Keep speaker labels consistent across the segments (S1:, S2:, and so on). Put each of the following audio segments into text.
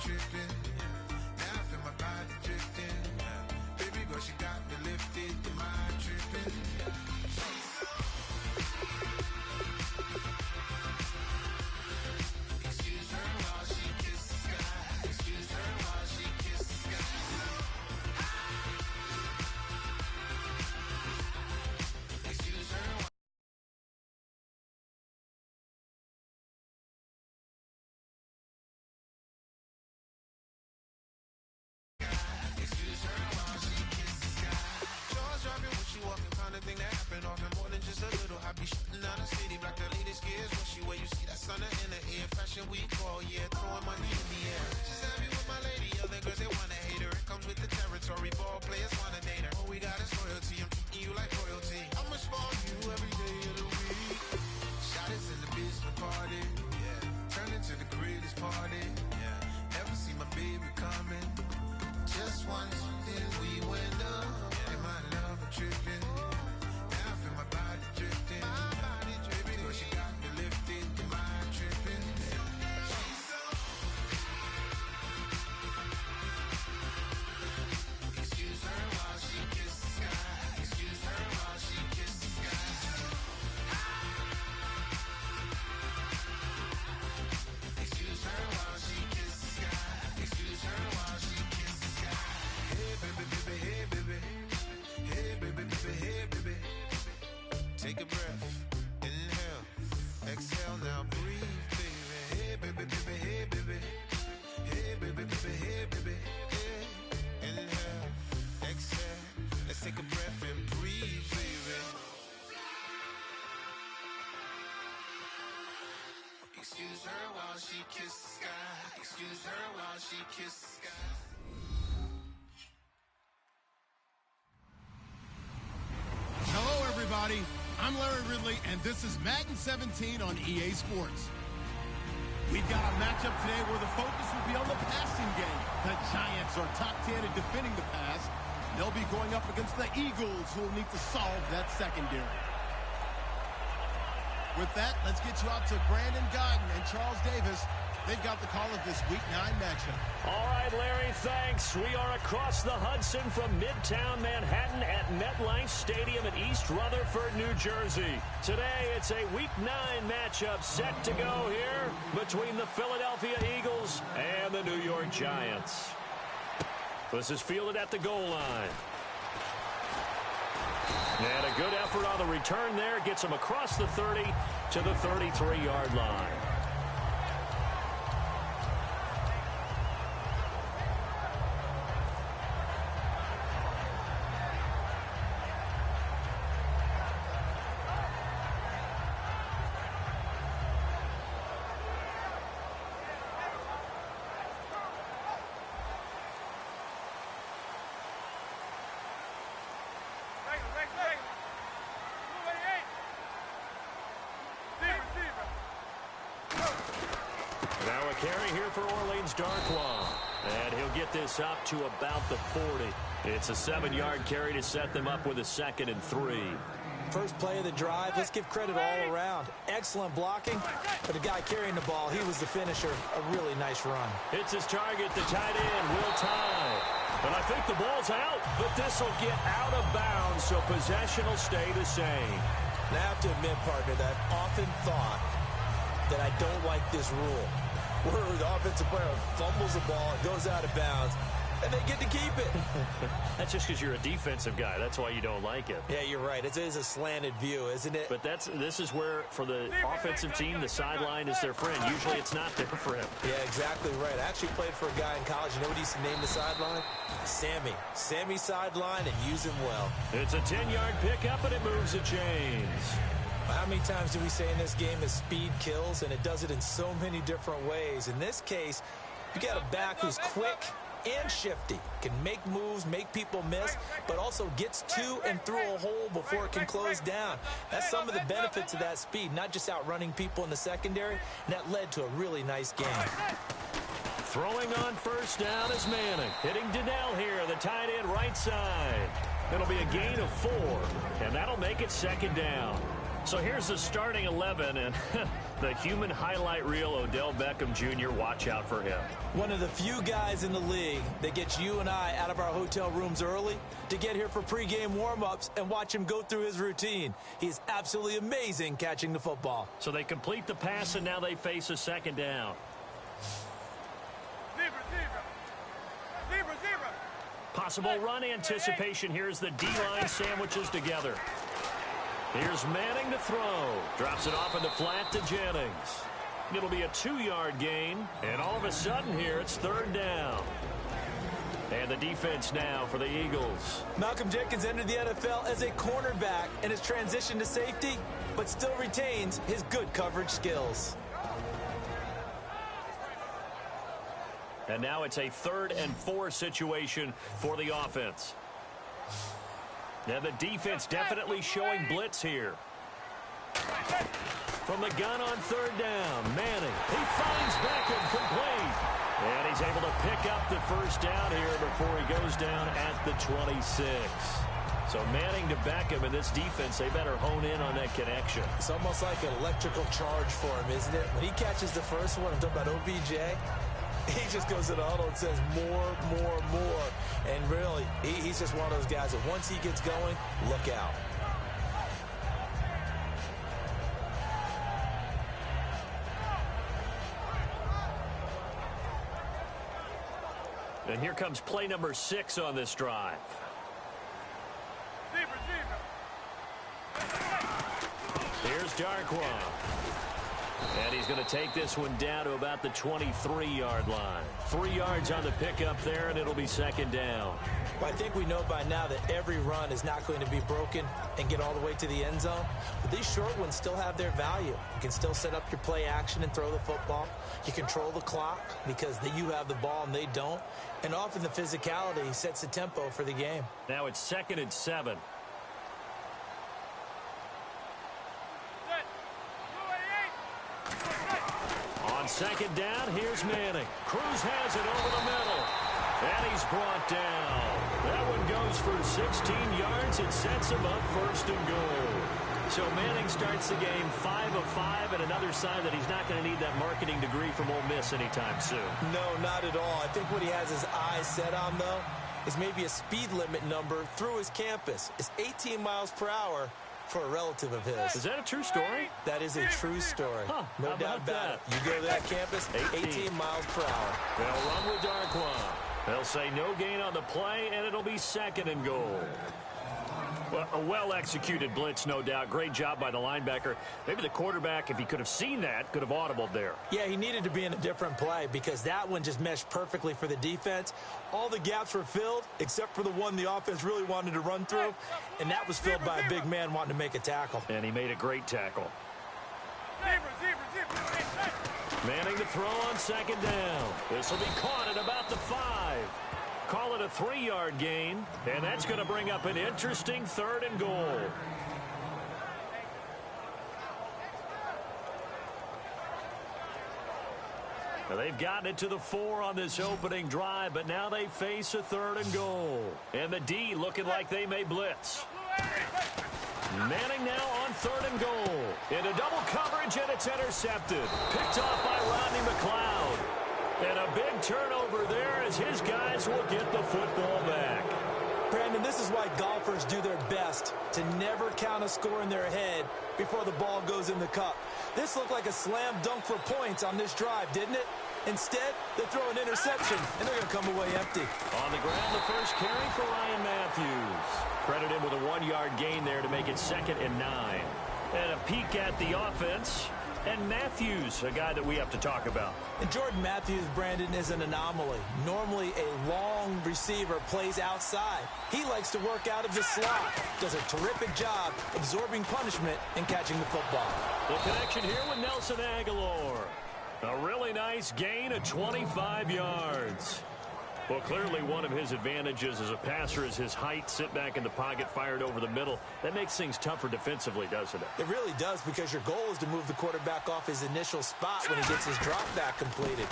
S1: tripping. Now I feel my body drifting. Baby girl, she got me lifted. The mind tripping. Excuse her while she kisses the sky. Excuse her while she kisses the sky. Excuse her. Excuse her while she kisses the sky. Jaws dropping when she walking, kind of thing that happen often. More than just a little. I be shutting down the city, black the latest gears. When she where you see that sun in the air. Fashion week all year, throwing money in the air. She's happy with my lady, other girls they wanna hate her. It comes with the territory, ball players wanna date her. All we got is loyalty, I'm treating you like royalty. I'ma spoil you every day of the week. Shot is in the basement party, yeah. Turn into the greatest party, yeah. Never see my baby coming. Just once, then we went up. Yeah, my love a tripping. Now I feel my body drifting. My body dripping. Girl, she got me lifted. The mind tripping. She's so. Excuse her while she kisses the sky. Excuse her while she kisses the sky. Excuse her while she kisses the sky. Excuse her while she kisses the sky. Hey baby, baby, hey baby. Hey baby, baby, hey baby. Take a breath, inhale, exhale, now breathe, baby. Hey baby, baby, hey baby. Hey baby, baby, hey baby. Hey, inhale, exhale, let's take a breath and breathe, baby. Excuse her while she kisses the sky. Excuse her while she kisses the sky.
S2: Hello, everybody. I'm Larry Ridley, and this is Madden 17 on EA Sports. We've got a matchup today where the focus will be on the passing game. The Giants are top 10 in defending the pass. They'll be going up against the Eagles, who will need to solve that secondary. With that, let's get you out to Brandon Guyton and Charles Davis. They've got the call of this Week 9 matchup.
S3: All right, Larry, thanks. We are across the Hudson from Midtown Manhattan at MetLife Stadium in East Rutherford, New Jersey. Today, it's a Week 9 matchup set to go here between the Philadelphia Eagles and the New York Giants. This is fielded at the goal line. And a good effort on the return there. Gets him across the 30 to the 33-yard line. Carry here for Orleans Darkwa. And he'll get this up to about the 40. It's a 7-yard carry to set them up with a 2nd and 3.
S4: First play of the drive, let's give credit all around. Excellent blocking, but the guy carrying the ball, he was the finisher. A really nice run.
S3: It's his target, the tight end, Will Tye. But I think the ball's out, but this will get out of bounds, so possession will stay the same.
S4: And I have to admit, partner, that I've often thought that I don't like this rule, where the offensive player fumbles the ball, it goes out of bounds, and they get to keep it.
S3: That's just because you're a defensive guy. That's why you don't like it.
S4: Yeah, you're right. It is a slanted view, isn't it?
S3: But this is where, for the offensive team, the sideline is their friend. Usually it's not there for him.
S4: Yeah, exactly right. I actually played for a guy in college. You know what he used to name the sideline? Sammy. Sammy sideline, and use him well.
S3: It's a 10-yard pickup, and it moves the chains.
S4: How many times do we say in this game that speed kills, and it does it in so many different ways? In this case, you got a back who's quick and shifty, can make moves, make people miss, but also gets to and through a hole before it can close down. That's some of the benefits of that speed, not just outrunning people in the secondary, and that led to a really nice game.
S3: Throwing on first down is Manning. Hitting Donnell here, the tight end right side. It'll be a gain of 4, and that'll make it 2nd down. So here's the starting 11, and the human highlight reel, Odell Beckham Jr., watch out for him.
S4: One of the few guys in the league that gets you and I out of our hotel rooms early to get here for pregame warm-ups and watch him go through his routine. He's absolutely amazing catching the football.
S3: So they complete the pass, and now they face a second down. Possible run anticipation. Here's the D-line sandwiches together. Here's Manning to throw. Drops it off in the flat to Jennings. It'll be a 2-yard gain. And all of a sudden here, it's third down. And the defense now for the Eagles.
S4: Malcolm Jenkins entered the NFL as a cornerback and has transitioned to safety, but still retains his good coverage skills.
S3: And now it's a 3rd and 4 situation for the offense. And the defense definitely showing blitz here. From the gun on 3rd down, Manning. He finds Beckham complete. And he's able to pick up the first down here before he goes down at the 26. So Manning to Beckham, and this defense, they better hone in on that connection.
S4: It's almost like an electrical charge for him, isn't it? When he catches the first one, I'm talking about OBJ, he just goes to the huddle and says more. And really, he's just one of those guys that once he gets going, look out.
S3: And here comes play number 6 on this drive. Here's Darkwa. And he's going to take this one down to about the 23-yard line. 3 yards on the pickup there, and it'll be second down.
S4: Well, I think we know by now that every run is not going to be broken and get all the way to the end zone. But these short ones still have their value. You can still set up your play action and throw the football. You control the clock because you have the ball and they don't. And often the physicality sets the tempo for the game.
S3: Now it's 2nd and 7. On second down, here's Manning. Cruz has it over the middle. And he's brought down. That one goes for 16 yards. It sets him up 1st and goal. So Manning starts the game 5 of 5, and another sign that he's not going to need that marketing degree from Ole Miss anytime soon.
S4: No, not at all. I think what he has his eyes set on, though, is maybe a speed limit number through his campus. It's 18 miles per hour for a relative of his.
S3: Is that a true story?
S4: That is a true story.
S3: Huh,
S4: no doubt about it. You go to that campus, 18 miles per hour.
S3: They'll run with Darkwa. They'll say no gain on the play, and it'll be 2nd and goal. Well, a well-executed blitz, no doubt. Great job by the linebacker. Maybe the quarterback, if he could have seen that, could have audibled there.
S4: Yeah, he needed to be in a different play because that one just meshed perfectly for the defense. All the gaps were filled except for the one the offense really wanted to run through, and that was filled by a big man wanting to make a tackle.
S3: And he made a great tackle. Manning to throw on 2nd down. This will be caught at about the 5. Call it a 3-yard gain, and that's going to bring up an interesting 3rd and goal. Now they've gotten it to the 4 on this opening drive, but now they face a 3rd and goal. And the D looking like they may blitz. Manning now on 3rd and goal. Into double coverage, and it's intercepted. Picked off by Rodney McLeod. And a big turnover there as his guys will get the football back.
S4: Brandon, this is why golfers do their best to never count a score in their head before the ball goes in the cup. This looked like a slam dunk for points on this drive, didn't it? Instead, they throw an interception, and they're going to come away empty.
S3: On the ground, the first carry for Ryan Matthews. Credit him with a 1-yard gain there to make it 2nd and 9. And a peek at the offense. And Matthews, a guy that we have to talk about.
S4: And Jordan Matthews, Brandon, is an anomaly. Normally, a long receiver plays outside. He likes to work out of the slot. Does a terrific job absorbing punishment and catching the football.
S3: The connection here with Nelson Aguilar. A really nice gain of 25 yards. Well, clearly one of his advantages as a passer is his height. Sit back in the pocket, fired over the middle. That makes things tougher defensively, doesn't it?
S4: It really does, because your goal is to move the quarterback off his initial spot when he gets his drop back completed.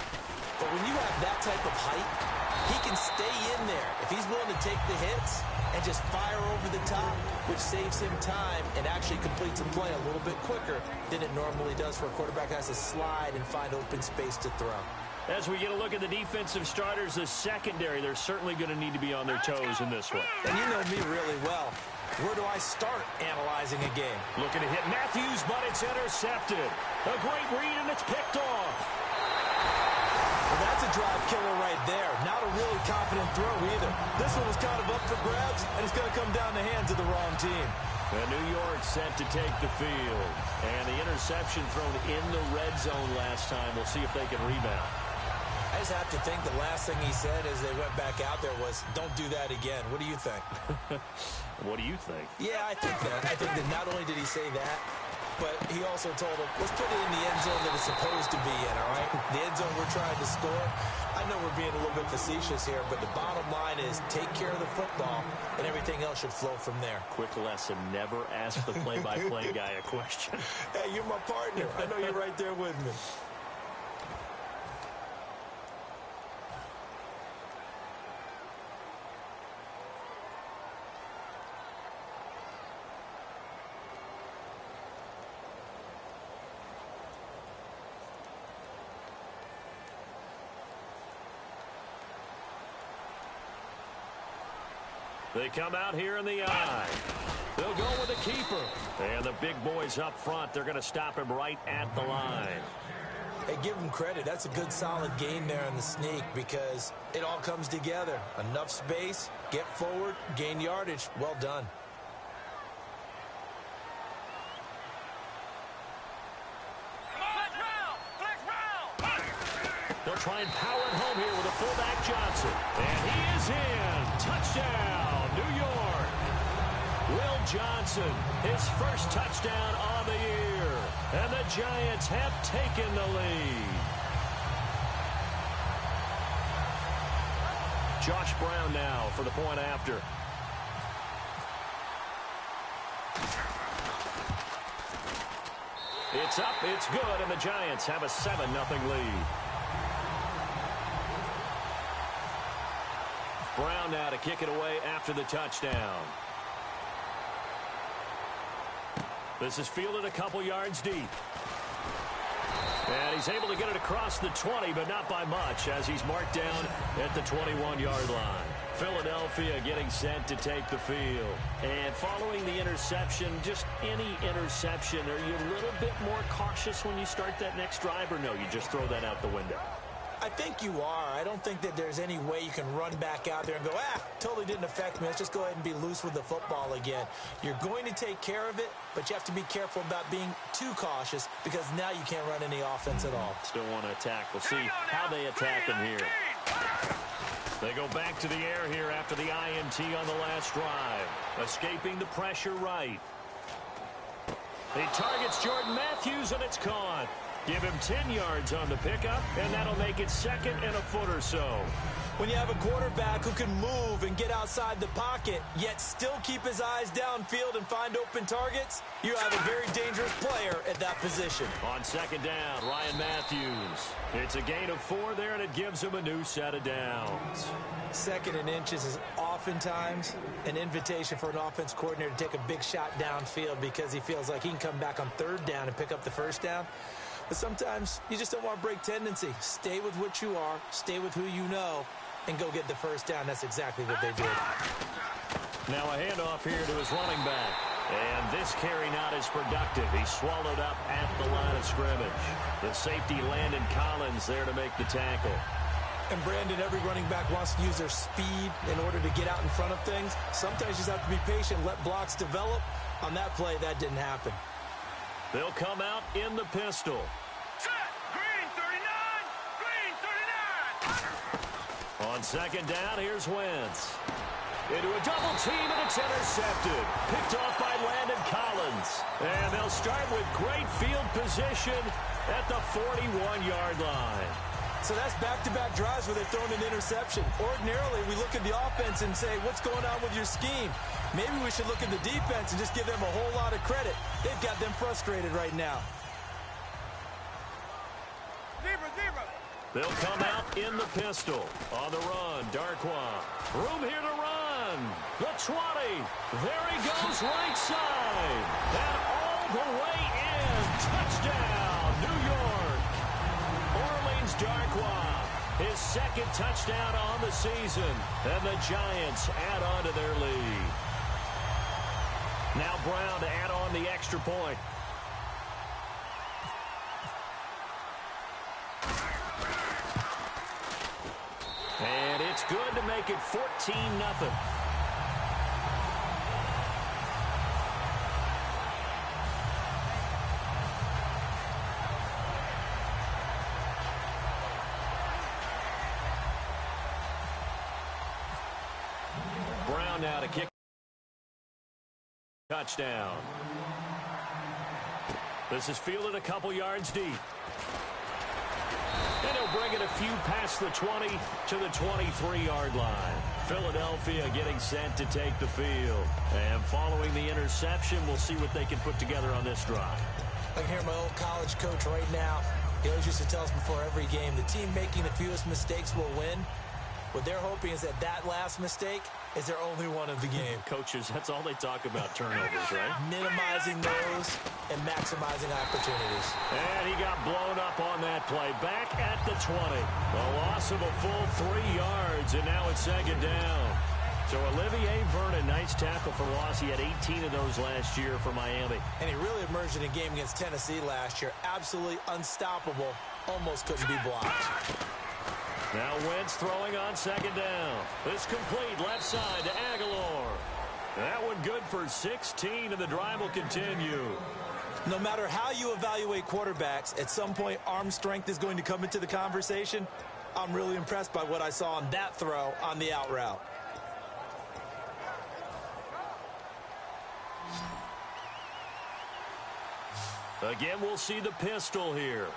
S4: But when you have that type of height, He can stay in there if he's willing to take the hits and just fire over the top, which saves him time and actually completes a play a little bit quicker than it normally does for a quarterback who has to slide and find open space to throw.
S3: As we get a look at the defensive starters, the secondary, they're certainly going to need to be on their toes in this one.
S4: And you know me really well. Where do I start analyzing a game?
S3: Looking to hit Matthews, but it's intercepted. A great read, and it's picked off.
S4: Well, that's a drive killer right there. Not a really confident throw either. This one was kind of up for grabs, and it's going to come down the hands of the wrong team.
S3: And New York set to take the field. And the interception thrown in the red zone last time. We'll see if they can rebound.
S4: I just have to think the last thing he said as they went back out there was, don't do that again. What do you think?
S3: What do you think?
S4: Yeah, I think that. I think that not only did he say that, but he also told him, let's put it in the end zone that it's supposed to be in, all right? The end zone we're trying to score. I know we're being a little bit facetious here, but the bottom line is take care of the football, and everything else should flow from there.
S3: Quick lesson, never ask the play-by-play guy a question.
S4: Hey, you're my partner. I know you're right there with me.
S3: They come out here in the eye. They'll go with the keeper. And the big boys up front, they're going to stop him right at the line.
S4: Hey, give him credit. That's a good, solid gain there in the sneak because it all comes together. Enough space, get forward, gain yardage. Well done.
S3: They'll try and power it home here with a fullback Johnson. And he is in. Touchdown, New York. Will Johnson, his first touchdown on the year. And the Giants have taken the lead. Josh Brown now for the point after. It's up, it's good, and the Giants have a 7-0 lead. Brown now to kick it away after the touchdown. This is fielded a couple yards deep. And he's able to get it across the 20, but not by much, as he's marked down at the 21-yard line. Philadelphia getting set to take the field. And following the interception, just any interception, are you a little bit more cautious when you start that next drive, or no, you just throw that out the window?
S4: I think you are. I don't think that there's any way you can run back out there and go, totally didn't affect me. Let's just go ahead and be loose with the football again. You're going to take care of it, but you have to be careful about being too cautious because now you can't run any offense at all.
S3: Still want to attack. We'll see how they attack him here. They go back to the air here after the INT on the last drive. Escaping the pressure right. He targets Jordan Matthews, and it's caught. Give him 10 yards on the pickup, and that'll make it second and a foot or so.
S4: When you have a quarterback who can move and get outside the pocket, yet still keep his eyes downfield and find open targets, you have a very dangerous player at that position.
S3: On second down, Ryan Matthews. It's a gain of 4 there, and it gives him a new set of downs.
S4: Second and inches is oftentimes an invitation for an offense coordinator to take a big shot downfield because he feels like he can come back on third down and pick up the first down. But sometimes you just don't want to break tendency. Stay with what you are, stay with who you know, and go get the first down. That's exactly what they did.
S3: Now a handoff here to his running back. And this carry not as productive. He's swallowed up at the line of scrimmage. The safety Landon Collins there to make the tackle.
S4: And Brandon, every running back wants to use their speed in order to get out in front of things. Sometimes you just have to be patient, let blocks develop. On that play, that didn't happen.
S3: They'll come out in the pistol.
S1: Set. Green 39. Green 39.
S3: On second down, here's Wentz. Into a double team, and it's intercepted. Picked off by Landon Collins. And they'll start with great field position at the 41-yard line.
S4: So that's back-to-back drives where they've thrown an interception. Ordinarily, we look at the offense and say, what's going on with your scheme? Maybe we should look at the defense and just give them a whole lot of credit. They've got them frustrated right now.
S1: Zebra.
S3: They'll come out in the pistol. On the run, Darkwa. Room here to run. The 20. There he goes, right side. And all the way in. Touchdown, New York. Orleans Darkwa. His second touchdown on the season. And the Giants add on to their lead. Now Brown to add on the extra point. And it's good to make it 14-0. Brown now to kick. Touchdown. This is fielded a couple yards deep. And he'll bring it a few past the 20 to the 23-yard line. Philadelphia getting set to take the field. And following the interception, we'll see what they can put together on this drive.
S4: I can hear my old college coach right now. He always used to tell us before every game, the team making the fewest mistakes will win. What they're hoping is that last mistake is their only one of the game.
S3: Coaches, that's all they talk about, turnovers, right?
S4: Minimizing those and maximizing opportunities.
S3: And he got blown up on that play. Back at the 20. A loss of a full 3 yards, and now it's second down. So Olivier Vernon, nice tackle for loss. He had 18 of those last year for Miami.
S4: And he really emerged in a game against Tennessee last year. Absolutely unstoppable. Almost couldn't be blocked.
S3: Now Wentz throwing on second down. This complete left side to Aguilar. That one good for 16, and the drive will continue.
S4: No matter how you evaluate quarterbacks, at some point arm strength is going to come into the conversation. I'm really impressed by what I saw on that throw on the out route.
S3: Again, we'll see the pistol here.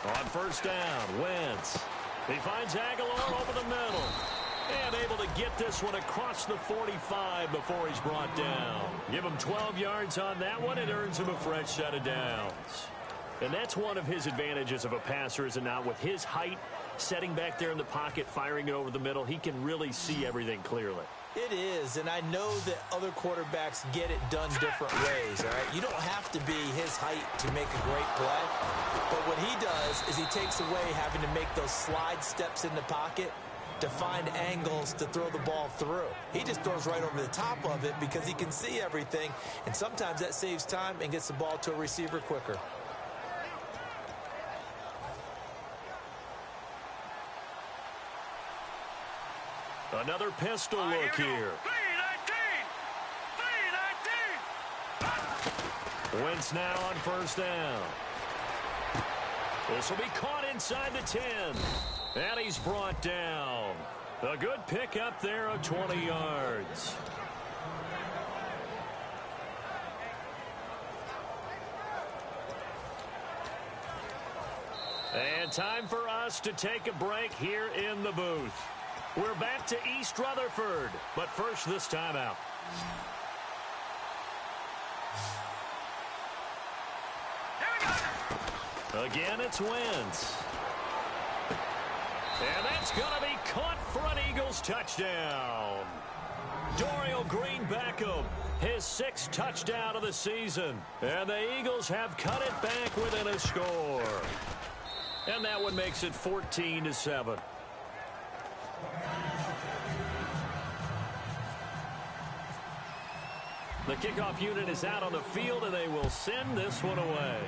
S3: On first down, Wentz. He finds Aguilar over the middle. And able to get this one across the 45 before he's brought down. Give him 12 yards on that one. It earns him a fresh set of downs. And that's one of his advantages of a passer, is it not? With his height, setting back there in the pocket, firing it over the middle, he can really see everything clearly.
S4: It is, and I know that other quarterbacks get it done different ways, all right? You don't have to be his height to make a great play, but what he does is he takes away having to make those slide steps in the pocket to find angles to throw the ball through. He just throws right over the top of it because he can see everything, and sometimes that saves time and gets the ball to a receiver quicker.
S3: Another pistol look here. 3-19. Wentz now on first down. This will be caught inside the 10. And he's brought down. A good pickup there of 20 yards. And time for us to take a break here in the booth. We're back to East Rutherford, but first this timeout. Again, it's Wentz. And that's going to be caught for an Eagles touchdown. Dorial Green Beckham, his 6th touchdown of the season. And the Eagles have cut it back within a score. And that one makes it 14-7. The kickoff unit is out on the field, and they will send this one away.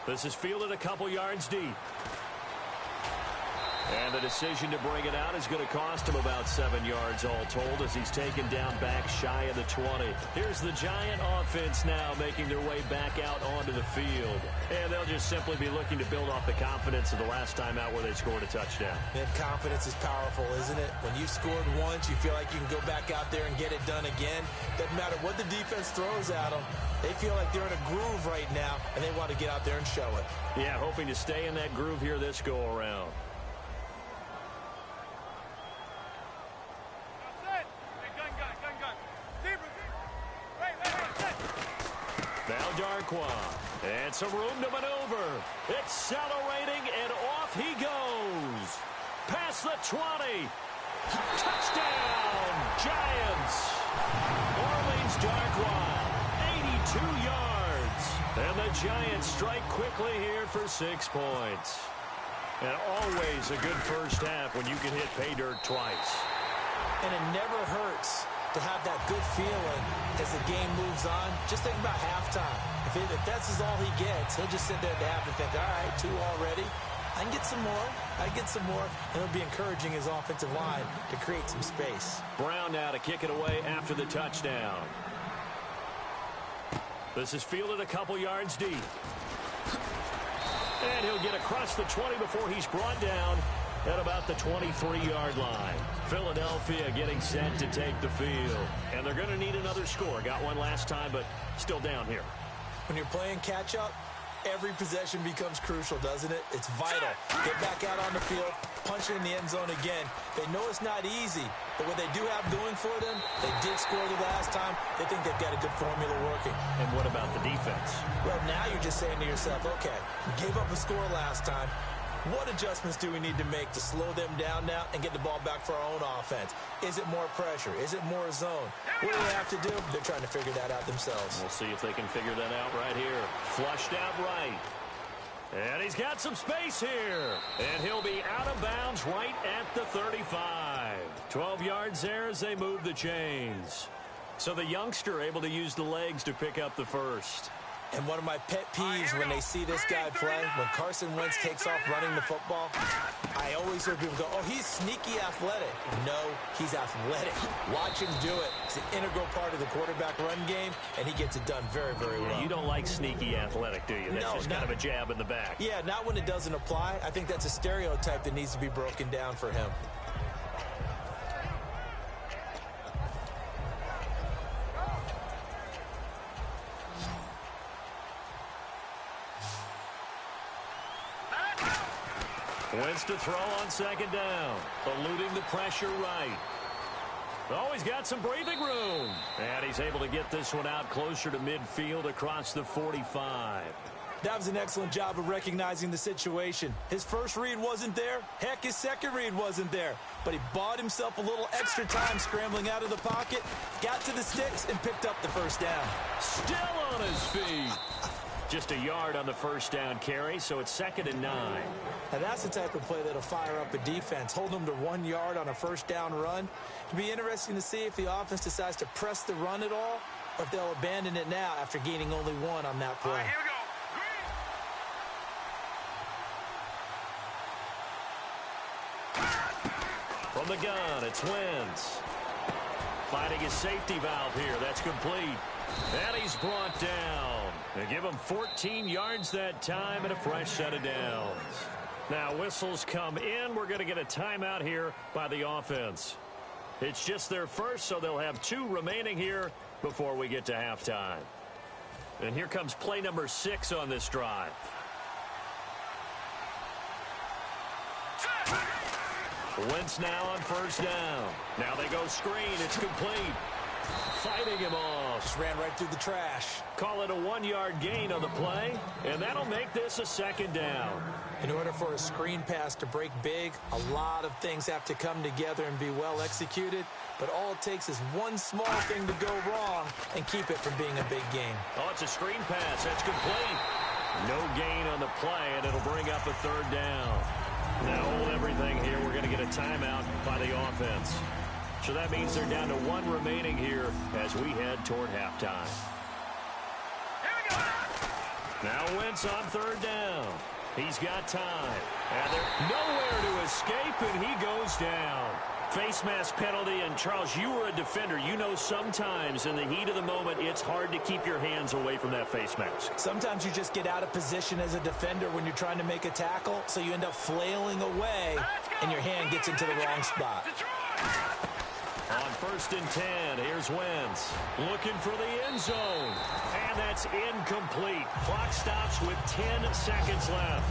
S3: This is fielded a couple yards deep. And the decision to bring it out is going to cost him about 7 yards all told as he's taken down back shy of the 20. Here's the Giant offense now making their way back out onto the field. And they'll just simply be looking to build off the confidence of the last time out where they scored a touchdown.
S4: And confidence is powerful, isn't it? When you've scored once, you feel like you can go back out there and get it done again. Doesn't matter what the defense throws at them. They feel like they're in a groove right now, and they want to get out there and show it.
S3: Yeah, hoping to stay in that groove here this go-around. Darkwa. And some room to maneuver. Accelerating, and off he goes. Past the 20. Touchdown, Giants. Orleans Darkwa, 82 yards. And the Giants strike quickly here for 6 points. And always a good first half when you can hit pay dirt twice.
S4: And it never hurts to have that good feeling as the game moves on. Just think about halftime. If that's all he gets, he'll just sit there at the half and think, all right, 2 already. I can get some more. I can get some more. And it'll be encouraging his offensive line to create some space.
S3: Brown now to kick it away after the touchdown. This is fielded a couple yards deep. And he'll get across the 20 before he's brought down at about the 23-yard line. Philadelphia getting set to take the field. And they're going to need another score. Got one last time, but still down here.
S4: When you're playing catch-up, every possession becomes crucial, doesn't it? It's vital. Get back out on the field, punch it in the end zone again. They know it's not easy, but what they do have going for them, they did score the last time. They think they've got a good formula working.
S3: And what about the defense?
S4: Well, now you're just saying to yourself, okay, we gave up a score last time. What adjustments do we need to make to slow them down now and get the ball back for our own offense? Is it more pressure? Is it more zone? What do they have to do? They're trying to figure that out themselves.
S3: We'll see if they can figure that out right here. Flushed out right. And he's got some space here. And he'll be out of bounds right at the 35. 12 yards there as they move the chains. So the youngster able to use the legs to pick up the first.
S4: And one of my pet peeves when they see this guy play, when Carson Wentz takes off running the football, I always hear people go, oh, he's sneaky athletic. No, he's athletic. Watch him do it. It's an integral part of the quarterback run game, and he gets it done very, very well.
S3: You don't like sneaky athletic, do you? That's just kind of a jab in the back.
S4: Yeah, not when it doesn't apply. I think that's a stereotype that needs to be broken down for him.
S3: Wentz to throw on second down. Eluding the pressure right. Oh, he's got some breathing room. And he's able to get this one out closer to midfield across the 45.
S4: That was an excellent job of recognizing the situation. His first read wasn't there. Heck, his second read wasn't there. But he bought himself a little extra time scrambling out of the pocket, got to the sticks, and picked up the first down.
S3: Still on his feet. Just a yard on the first down carry, so it's 2nd and 9.
S4: Now that's the type of play that'll fire up a defense. Hold them to 1 yard on a first down run. It'll be interesting to see if the offense decides to press the run at all, or if they'll abandon it now after gaining only 1 on that play.
S1: All right, here we go.
S3: From the gun, it's Wentz. Finding his safety valve here. That's complete. And he's brought down. They give him 14 yards that time and a fresh set of downs. Now whistles come in. We're going to get a timeout here by the offense. It's just their first, so they'll have 2 remaining here before we get to halftime. And here comes play number 6 on this drive. Wentz now on first down. Now they go screen. It's complete. Fighting him off.
S4: Just ran right through the trash.
S3: Call it a 1-yard gain on the play, and that'll make this a 2nd down.
S4: In order for a screen pass to break big, a lot of things have to come together and be well executed, but all it takes is one small thing to go wrong and keep it from being a big game.
S3: Oh, it's a screen pass. That's complete. No gain on the play, and it'll bring up a 3rd down. Now hold everything here. We're going to get a timeout by the offense. So that means they're down to 1 remaining here as we head toward halftime.
S1: Here we go.
S3: Now Wentz on 3rd down. He's got time. And they're nowhere to escape, and he goes down. Face mask penalty, and Charles, you were a defender. You know sometimes in the heat of the moment, it's hard to keep your hands away from that face mask.
S4: Sometimes you just get out of position as a defender when you're trying to make a tackle, so you end up flailing away, and your hand gets into the wrong spot.
S3: On 1st and 10, here's Wentz looking for the end zone. And that's incomplete. Clock stops with 10 seconds left.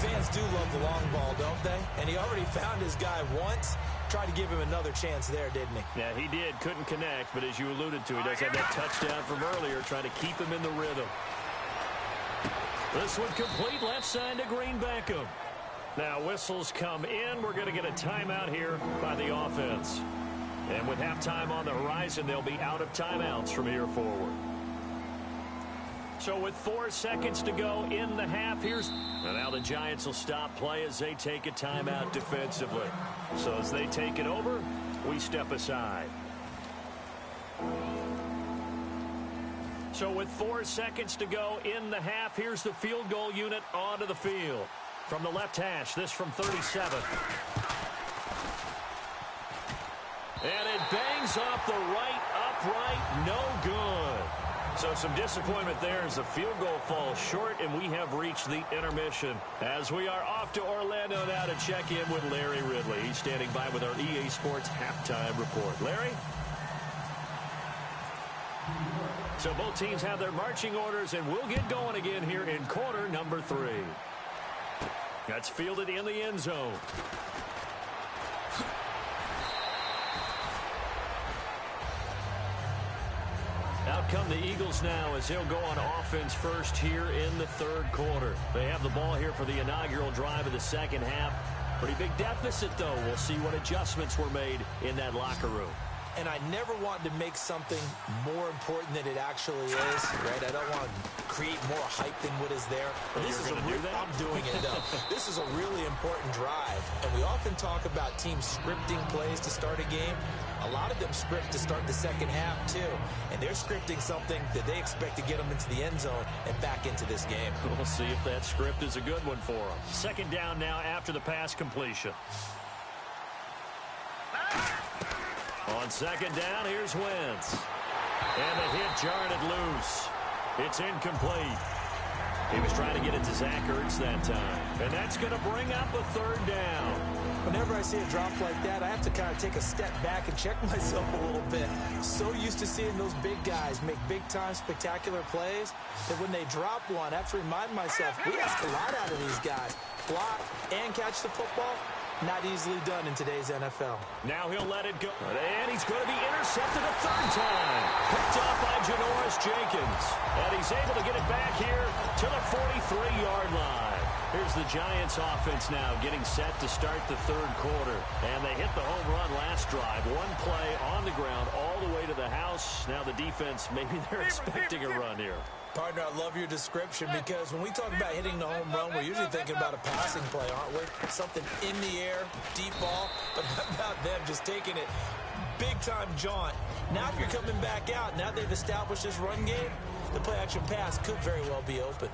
S4: Fans do love the long ball, don't they? And he already found his guy once. Tried to give him another chance there, didn't he?
S3: Yeah, he did. Couldn't connect, but as you alluded to, he does have that touchdown from earlier, trying to keep him in the rhythm. This one complete, left side to Green Beckham. Now whistles come in. We're going to get a timeout here by the offense. And with halftime on the horizon, they'll be out of timeouts from here forward. So with 4 seconds to go in the half, and now the Giants will stop play as they take a timeout defensively. So as they take it over, we step aside. So with 4 seconds to go in the half, here's the field goal unit onto the field. From the left hash, this from 37. And it bangs off the right upright, no good. So some disappointment there as the field goal falls short, and we have reached the intermission. As we are off to Orlando now to check in with Larry Ridley. He's standing by with our EA Sports halftime report. Larry? So both teams have their marching orders, and we'll get going again here in quarter number 3. That's fielded in the end zone. Out come the Eagles now as they'll go on offense first here in the third quarter. They have the ball here for the inaugural drive of the second half. Pretty big deficit, though. We'll see what adjustments were made in that locker room.
S4: And I never want to make something more important than it actually is, right? I don't want to create more hype than what is there. But this is I'm doing it, though. This is a really important drive. And we often talk about teams scripting plays to start a game. A lot of them script to start the second half, too. And they're scripting something that they expect to get them into the end zone and back into this game.
S3: We'll see if that script is a good one for them. Second down now after the pass completion. On second down, here's Wentz. And the hit jarred it loose. It's incomplete. He was trying to get it to Zach Ertz that time. And that's going to bring up a third down.
S4: Whenever I see a drop like that, I have to kind of take a step back and check myself a little bit. So used to seeing those big guys make big-time spectacular plays that when they drop one, I have to remind myself, we ask a lot out of these guys. Block and catch the football. Not easily done in today's NFL.
S3: Now he'll let it go. And he's going to be intercepted a third time. Picked off by Janoris Jenkins. And he's able to get it back here to the 43-yard line. Here's the Giants offense now getting set to start the third quarter. And they hit the home run last drive. One play on the ground all the way to the house. Now the defense, maybe they're expecting a run here.
S4: Partner, I love your description because when we talk about hitting the home run, we're usually thinking about a passing play, aren't we? Something in the air, deep ball, but how about them just taking it big-time jaunt? Now if you're coming back out, now they've established this run game, the play-action pass could very well be open.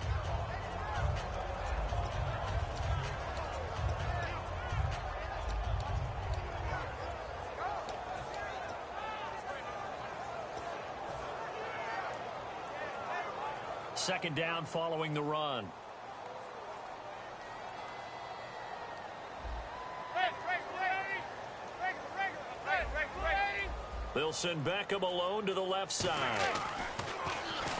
S3: Second down following the run. They'll send Beckham alone to the left side.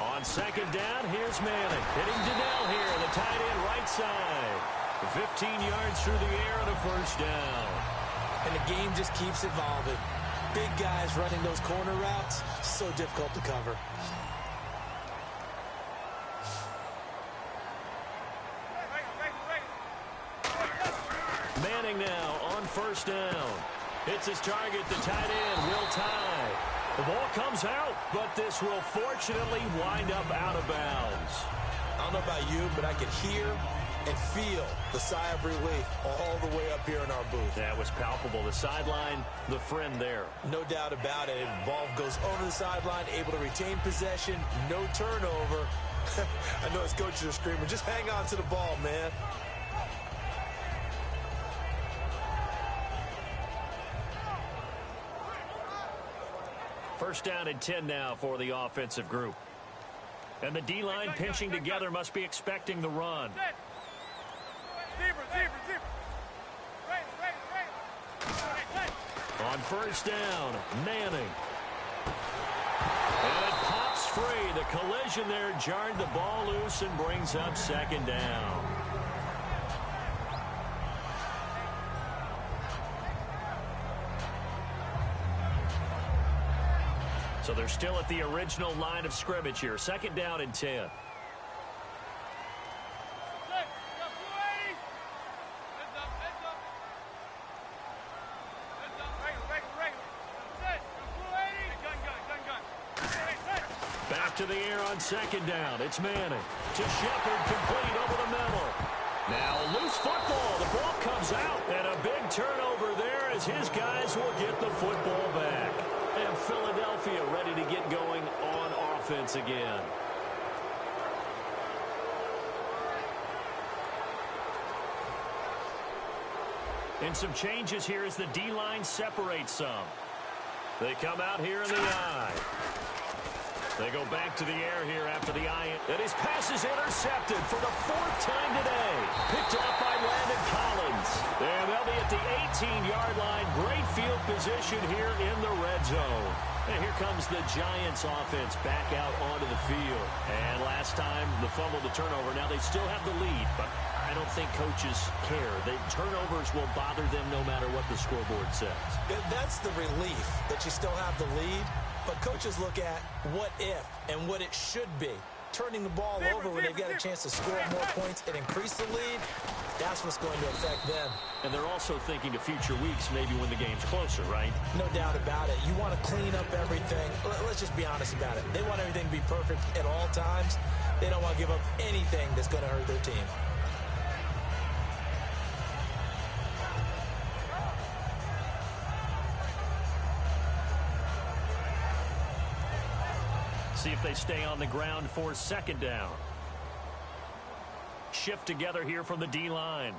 S3: On second down, here's Manning. Hitting Donnell here, the tight end right side. 15 yards through the air and a first down.
S4: And the game just keeps evolving. Big guys running those corner routes, so difficult to cover.
S3: Manning now on first down. Hits his target, the tight end, Will Tye. The ball comes out, but this will fortunately wind up out of bounds.
S4: I don't know about you, but I could hear and feel the sigh of relief all the way up here in our booth.
S3: That was palpable. The sideline, the friend there.
S4: No doubt about it. Ball goes over the sideline, able to retain possession, no turnover. I know his coaches are screaming, just hang on to the ball, man.
S3: First down and 10 now for the offensive group. And the D-line pinching together must be expecting the run. On first down, Manning. And it pops free. The collision there jarred the ball loose and brings up second down. So they're still at the original line of scrimmage here. Second down and 10. back to the air on second down. It's Manning to Shepard, complete over the middle. Now loose football. The ball comes out, and a big turnover there as his guys will get the football back. And Philadelphia ready to get going on offense again. And some changes here as the D-line separates some. They come out here in the I. They go back to the air here after the I. And his pass is intercepted for the 4th time today. Picked off by Landon Collins. And they'll be at the 18-yard line. Great field position here in the red zone. And here comes the Giants offense back out onto the field. And last time, the fumble, the turnover. Now they still have the lead, but I don't think coaches care. Turnovers will bother them no matter what the scoreboard says.
S4: That's the relief that you still have the lead. But coaches look at what if and what it should be. Turning the ball over when they've got a chance to score more points and increase the lead, that's what's going to affect them.
S3: And they're also thinking of future weeks, maybe when the game's closer, right?
S4: No doubt about it. You want to clean up everything. Let's just be honest about it. They want everything to be perfect at all times. They don't want to give up anything that's going to hurt their team.
S3: See if they stay on the ground for second down. Shift together here from the D-line.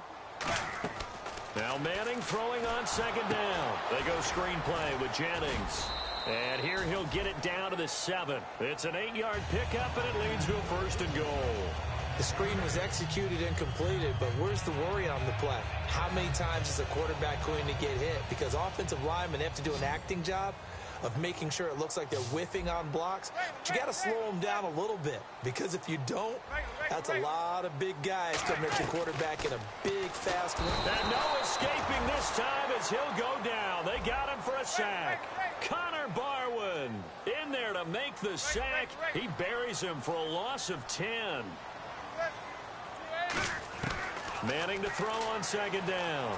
S3: Now Manning throwing on second down. They go screenplay with Jennings. And here he'll get it down to the 7. It's an 8-yard pickup, and it leads to a 1st and goal.
S4: The screen was executed and completed, but where's the worry on the play? How many times is a quarterback going to get hit? Because offensive linemen have to do an acting job of making sure it looks like they're whiffing on blocks. But you got to slow them down a little bit, because if you don't, that's a lot of big guys coming at your quarterback in a big, fast run.
S3: And no escaping this time as he'll go down. They got him for a sack. Connor Barwin in there to make the sack. He buries him for a loss of 10. Manning to throw on second down.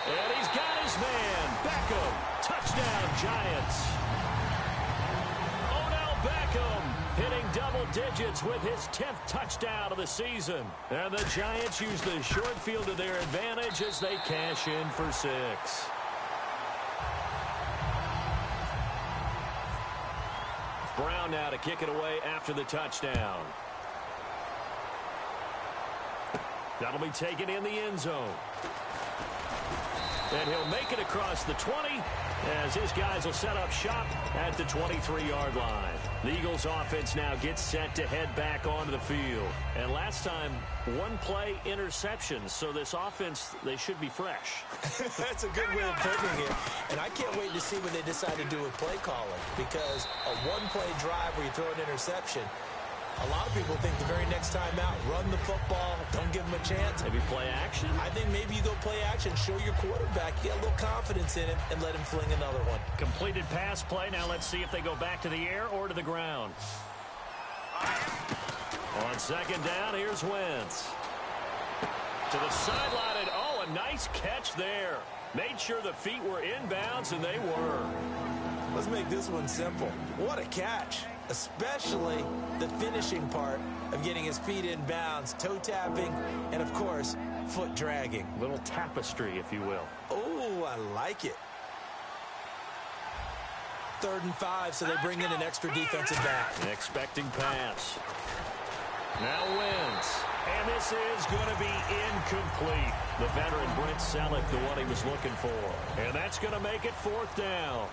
S3: And he's got his man. Beckham. Touchdown, Giants. Odell Beckham hitting double digits with his 10th touchdown of the season. And the Giants use the short field to their advantage as they cash in for 6. Brown now to kick it away after the touchdown. That'll be taken in the end zone. And he'll make it across the 20 as his guys will set up shop at the 23-yard line. The Eagles offense now gets set to head back onto the field. And last time, 1 play interceptions, so this offense, they should be fresh.
S4: That's a good way of putting it. And I can't wait to see what they decide to do with play calling, because a 1-play drive where you throw an interception, a lot of people think the very next time out, run the football, don't give them a chance.
S3: Maybe play action?
S4: I think maybe you go play action, show your quarterback, you get a little confidence in him, and let him fling another one.
S3: Completed pass play. Now let's see if they go back to the air or to the ground. On second down, here's Wentz. To the sideline, and oh, a nice catch there. Made sure the feet were inbounds, and they were.
S4: Let's make this one simple. What a catch. Especially the finishing part of getting his feet in bounds, toe tapping, and of course, foot dragging.
S3: Little tapestry, if you will.
S4: Oh, I like it. 3rd and 5, so they bring in an extra defensive back.
S3: An expecting pass. Now Wentz. And this is going to be incomplete. The veteran Brent Selleck, the one he was looking for. And that's going to make it 4th down.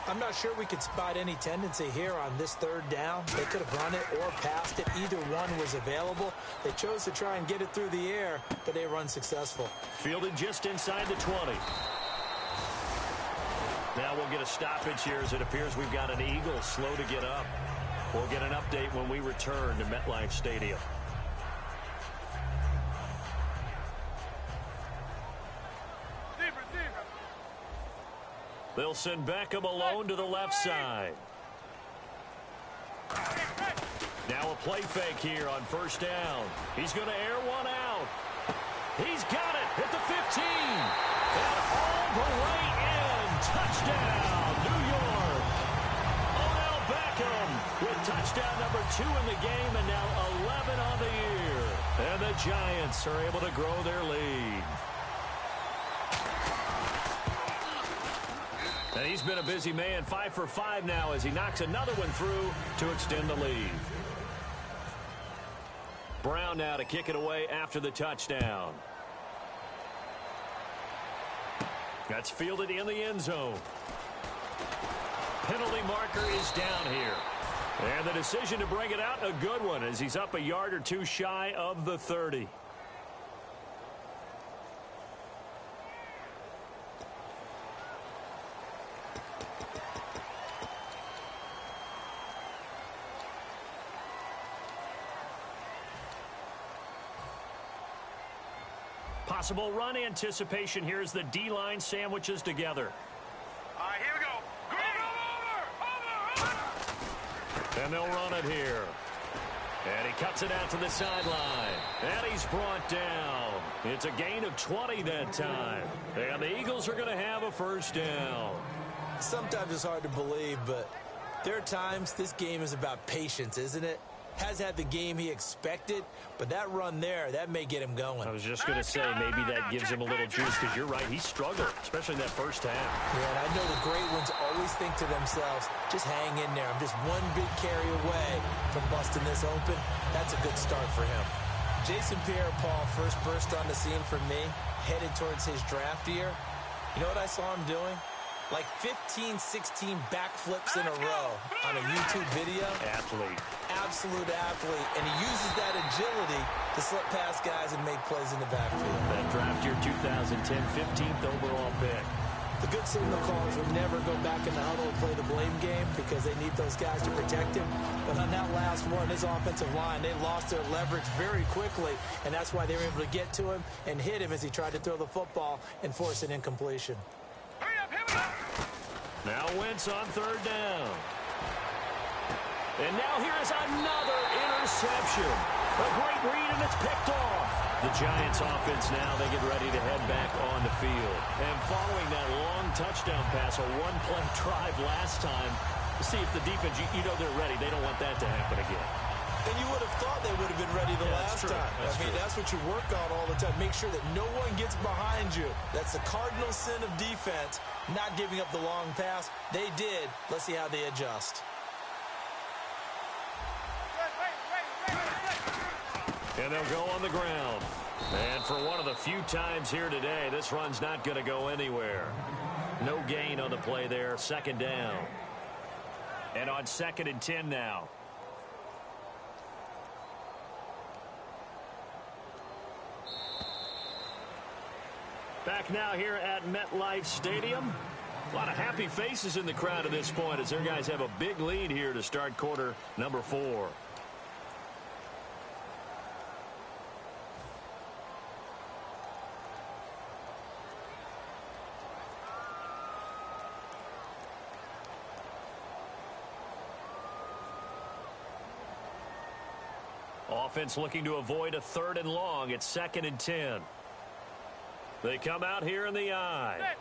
S4: I'm not sure we could spot any tendency here on this 3rd down. They could have run it or passed it. Either one was available. They chose to try and get it through the air, but they were unsuccessful.
S3: Fielded just inside the 20. Now we'll get a stoppage here as it appears we've got an Eagle slow to get up. We'll get an update when we return to MetLife Stadium. They'll send Beckham alone to the left side. Now a play fake here on 1st down. He's going to air one out. He's got it at the 15. And all the way in. Touchdown, New York. Odell Beckham with touchdown number 2 in the game and now 11 on the year. And the Giants are able to grow their lead. And he's been a busy man, 5 for 5 now as he knocks another one through to extend the lead. Brown now to kick it away after the touchdown. That's fielded in the end zone. Penalty marker is down here. And the decision to bring it out, a good one, as he's up a yard or two shy of the 30. Possible run anticipation here as the D-line sandwiches together.
S5: All right, here we go. Over.
S3: And they'll run it here. And he cuts it out to the sideline. And he's brought down. It's a gain of 20 that time. And the Eagles are going to have a first down.
S4: Sometimes it's hard to believe, but there are times this game is about patience, isn't it? Has had the game he expected, but that run there, that may get him going.
S3: I was just going to say, maybe that gives him a little juice, because you're right, he struggled, especially in that first half.
S4: Yeah, and I know the great ones always think to themselves, just hang in there. I'm just one big carry away from busting this open. That's a good start for him. Jason Pierre-Paul first burst on the scene for me, headed towards his draft year. You know what I saw him doing? Like 15, 16 backflips in a row on a YouTube video.
S3: Athlete.
S4: Absolute athlete. And he uses that agility to slip past guys and make plays in the backfield.
S3: That draft year 2010, 15th overall pick.
S4: The good signal callers would never go back in the huddle and play the blame game because they need those guys to protect him. But on that last one, his offensive line, they lost their leverage very quickly, and that's why they were able to get to him and hit him as he tried to throw the football and force an incompletion.
S3: Now Wentz on third down. And now here's another interception. A great read, and it's picked off. The Giants offense now, they get ready to head back on the field. And following that long touchdown pass, a one-play drive last time, to see if the defense, you know they're ready. They don't want that to happen again.
S4: And you would have thought they would have been ready the last time. That's what you work on all the time. Make sure that no one gets behind you. That's the cardinal sin of defense, not giving up the long pass. They did. Let's see how they adjust.
S3: And they'll go on the ground. And for one of the few times here today, this run's not going to go anywhere. No gain on the play there. Second down. And on 2nd and 10 now. Back now here at MetLife Stadium. A lot of happy faces in the crowd at this point as their guys have a big lead here to start quarter number 4. Offense looking to avoid a 3rd and long. It's 2nd and 10. They come out here in the eye.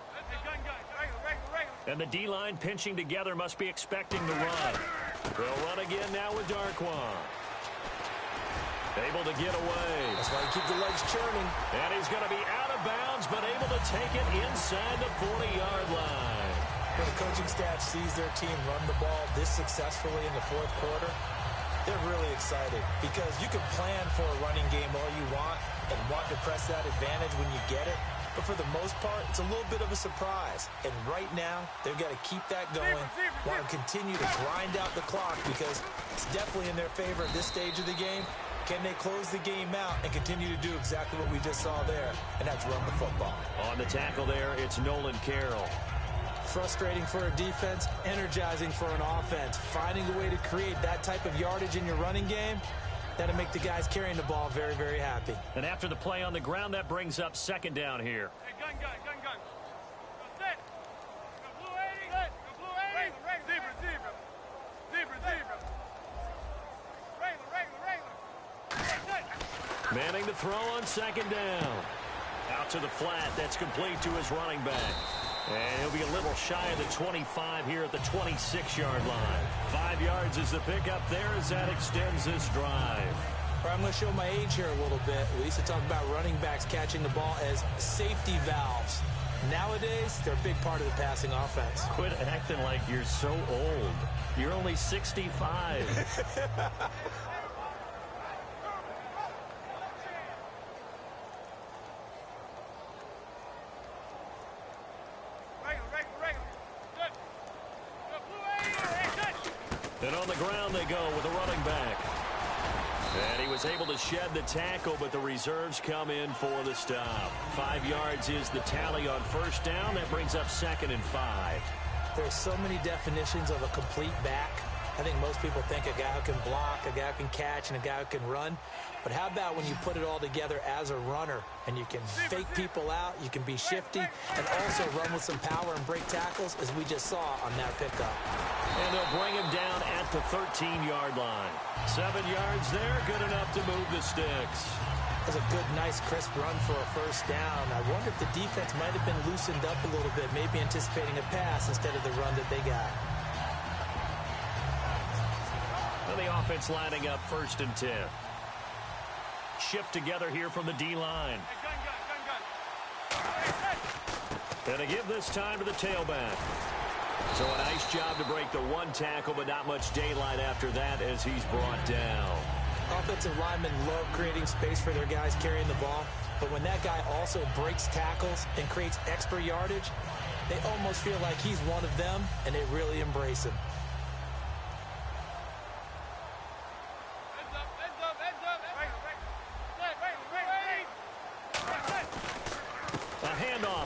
S3: And the D-line pinching together, must be expecting the run. They'll run again now with Darquan. Able to get away.
S4: That's why you keep the legs churning.
S3: And he's going to be out of bounds, but able to take it inside the 40-yard line.
S4: When the coaching staff sees their team run the ball this successfully in the 4th quarter, they're really excited because you can plan for a running game all you want and want to press that advantage when you get it. But for the most part, it's a little bit of a surprise. And right now, they've got to keep that going, want to continue to grind out the clock because it's definitely in their favor at this stage of the game. Can they close the game out and continue to do exactly what we just saw there, and that's run the football?
S3: On the tackle there, it's Nolan Carroll.
S4: Frustrating for a defense, energizing for an offense. Finding a way to create that type of yardage in your running game, that'll make the guys carrying the ball very, very happy.
S3: And after the play on the ground, that brings up 2nd down here.
S5: Hey, gun. Go set. Go blue 80. Go blue 80. Zebra. Regular.
S3: Manning the throw on 2nd down. Out to the flat. That's complete to his running back. And he'll be a little shy of the 25 here at the 26-yard line. 5 yards is the pickup there as that extends this drive.
S4: I'm going to show my age here a little bit. We used to talk about running backs catching the ball as safety valves. Nowadays, they're a big part of the passing offense.
S3: Quit acting like you're so old. You're only 65. And on the ground they go with a running back. And he was able to shed the tackle, but the reserves come in for the stop. 5 yards is the tally on first down. That brings up 2nd and 5.
S4: There's so many definitions of a complete back. I think most people think a guy who can block, a guy who can catch, and a guy who can run. But how about when you put it all together as a runner and you can fake people out, you can be shifty, and also run with some power and break tackles, as we just saw on that pickup.
S3: And they'll bring him down at the 13-yard line. 7 yards there, good enough to move the sticks.
S4: That was a good, nice, crisp run for a first down. I wonder if the defense might have been loosened up a little bit, maybe anticipating a pass instead of the run that they got.
S3: And the offense lining up 1st and 10. Shift together here from the D-line. And to give this time to the tailback. So a nice job to break the one tackle, but not much daylight after that as he's brought down.
S4: Offensive linemen love creating space for their guys carrying the ball, but when that guy also breaks tackles and creates extra yardage, they almost feel like he's one of them, and they really embrace him.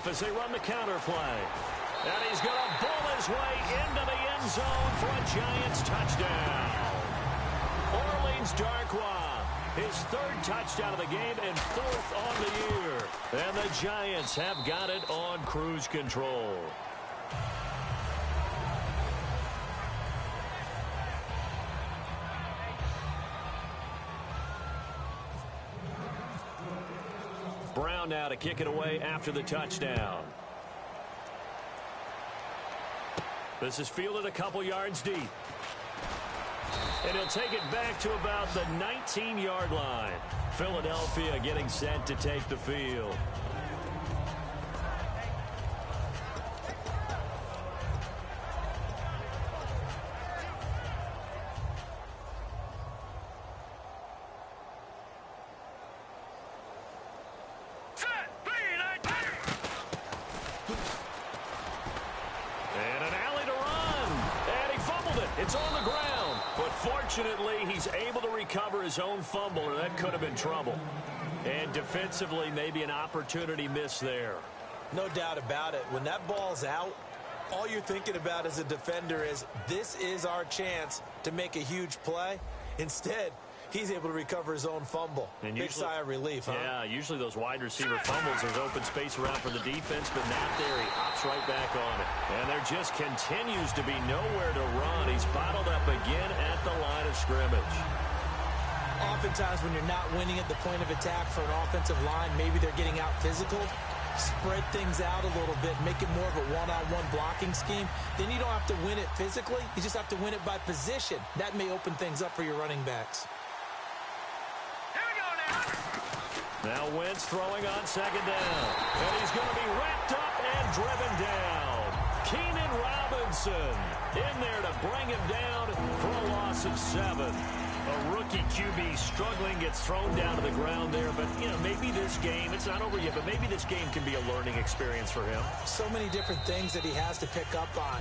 S3: As they run the counter play. And he's going to bull his way into the end zone for a Giants touchdown. Orleans Darkwa, his 3rd touchdown of the game and 4th on the year. And the Giants have got it on cruise control. Brown now to kick it away after the touchdown. This is fielded a couple yards deep. And he'll take it back to about the 19-yard line. Philadelphia getting set to take the field. It's on the ground, but fortunately he's able to recover his own fumble, or that could have been trouble. And defensively, maybe an opportunity missed there.
S4: No doubt about it. When that ball's out, all you're thinking about as a defender is, this is our chance to make a huge play. Instead, he's able to recover his own fumble. And big sigh of relief, huh?
S3: Yeah, usually those wide receiver fumbles, there's open space around for the defense, but not there. He hops right back on it. And there just continues to be nowhere to run. He's bottled up again at the line of scrimmage.
S4: Oftentimes when you're not winning at the point of attack for an offensive line, maybe they're getting out physical, spread things out a little bit, make it more of a one-on-one blocking scheme. Then you don't have to win it physically. You just have to win it by position. That may open things up for your running backs.
S3: Now Wentz throwing on 2nd down. And he's going to be wrapped up and driven down. Keenan Robinson in there to bring him down for a loss of 7. A rookie QB struggling, gets thrown down to the ground there. But, you know, maybe this game, it's not over yet, but maybe this game can be a learning experience for him.
S4: So many different things that he has to pick up on.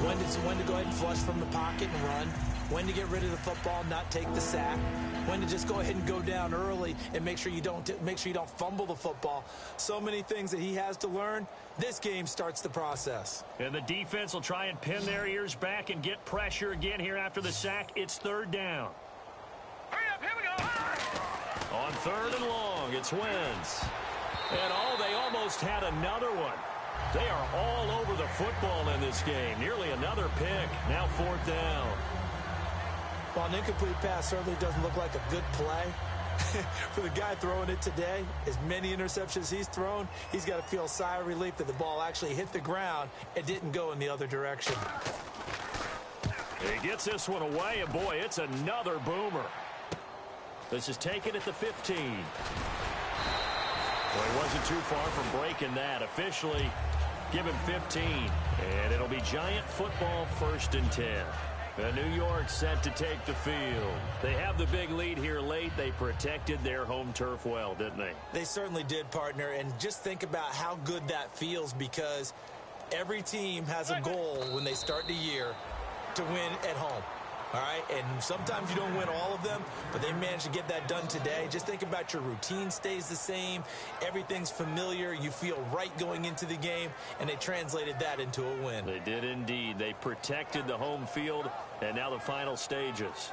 S4: When to go ahead and flush from the pocket and run. When to get rid of the football, not take the sack. When to just go ahead and go down early and make sure you don't fumble the football. So many things that he has to learn. This game starts the process.
S3: And the defense will try and pin their ears back and get pressure again here after the sack. It's 3rd down.
S5: Hurry up, here we go.
S3: On 3rd and long, it's Wentz. And they almost had another one. They are all over the football in this game. Nearly another pick. Now 4th down.
S4: While an incomplete pass certainly doesn't look like a good play, For the guy throwing it today, as many interceptions he's thrown, he's got to feel a sigh of relief that the ball actually hit the ground and didn't go in the other direction.
S3: He gets this one away, and boy, it's another boomer. This is taken at the 15. Well, he wasn't too far from breaking that. Officially, give him 15. And it'll be Giant football 1st and 10. New York set to take the field. They have the big lead here late. They protected their home turf well, didn't they?
S4: They certainly did, partner. And just think about how good that feels, because every team has a goal when they start the year to win at home. All right, and sometimes you don't win all of them, but they managed to get that done today. Just think about your routine stays the same. Everything's familiar. You feel right going into the game, and they translated that into a win.
S3: They did indeed. They protected the home field, and now the final stages.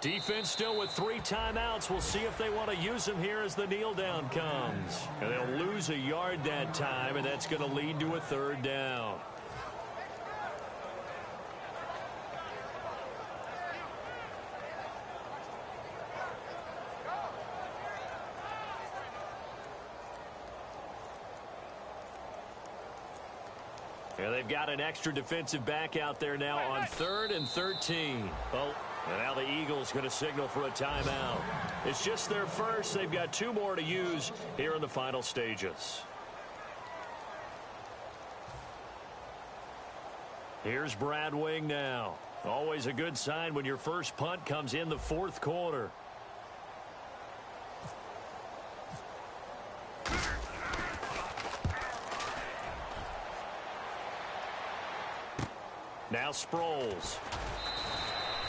S3: Defense still with 3 timeouts. We'll see if they want to use them here as the kneel down comes. And they'll lose a yard that time, and that's going to lead to a 3rd down. And they've got an extra defensive back out there now on 3rd and 13. Oh. And now the Eagles going to signal for a timeout. It's just their first. They've got 2 more to use here in the final stages. Here's Brad Wing now. Always a good sign when your first punt comes in the 4th quarter. Now Sproles.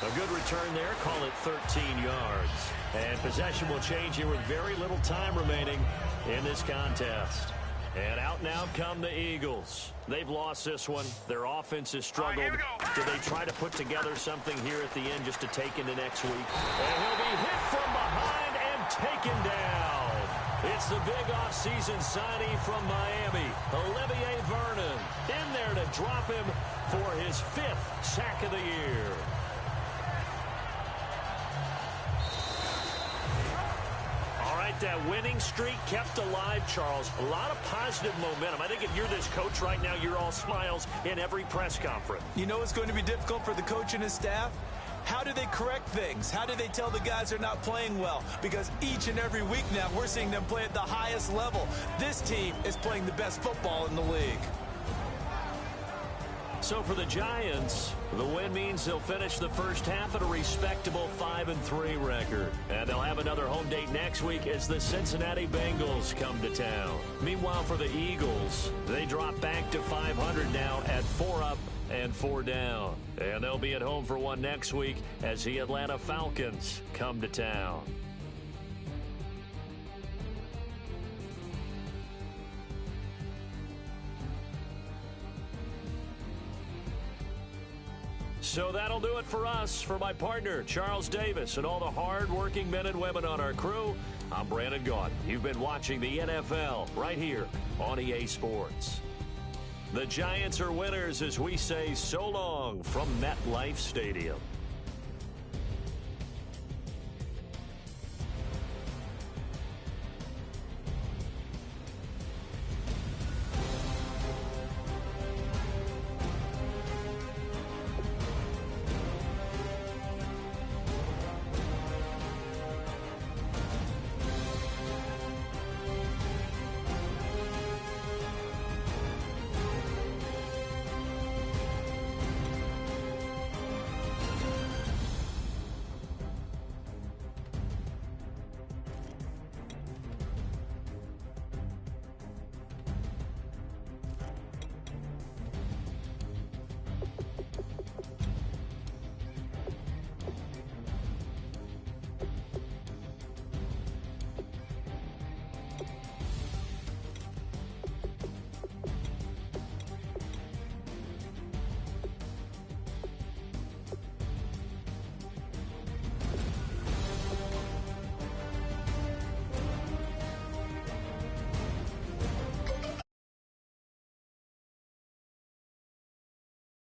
S3: A good return there. Call it 13 yards. And possession will change here with very little time remaining in this contest. And out now come the Eagles. They've lost this one. Their offense has struggled. Do they try to put together something here at the end just to take into next week? And he'll be hit from behind and taken down. It's the big offseason signing from Miami, Olivier Vernon, in there to drop him for his 5th sack of the year. That winning streak kept alive, Charles. A lot of positive momentum. I think if you're this coach right now, you're all smiles in every press conference.
S4: You know it's going to be difficult for the coach and his staff? How do they correct things? How do they tell the guys they're not playing well? Because each and every week now, we're seeing them play at the highest level. This team is playing the best football in the league.
S3: So for the Giants, the win means they'll finish the first half at a respectable 5-3 record. And they'll have another home date next week as the Cincinnati Bengals come to town. Meanwhile, for the Eagles, they drop back to 500 now at 4 up and 4 down. And they'll be at home for one next week as the Atlanta Falcons come to town. So that'll do it for us. For my partner, Charles Davis, and all the hard-working men and women on our crew, I'm Brandon Gaudin. You've been watching the NFL right here on EA Sports. The Giants are winners as we say so long from MetLife Stadium.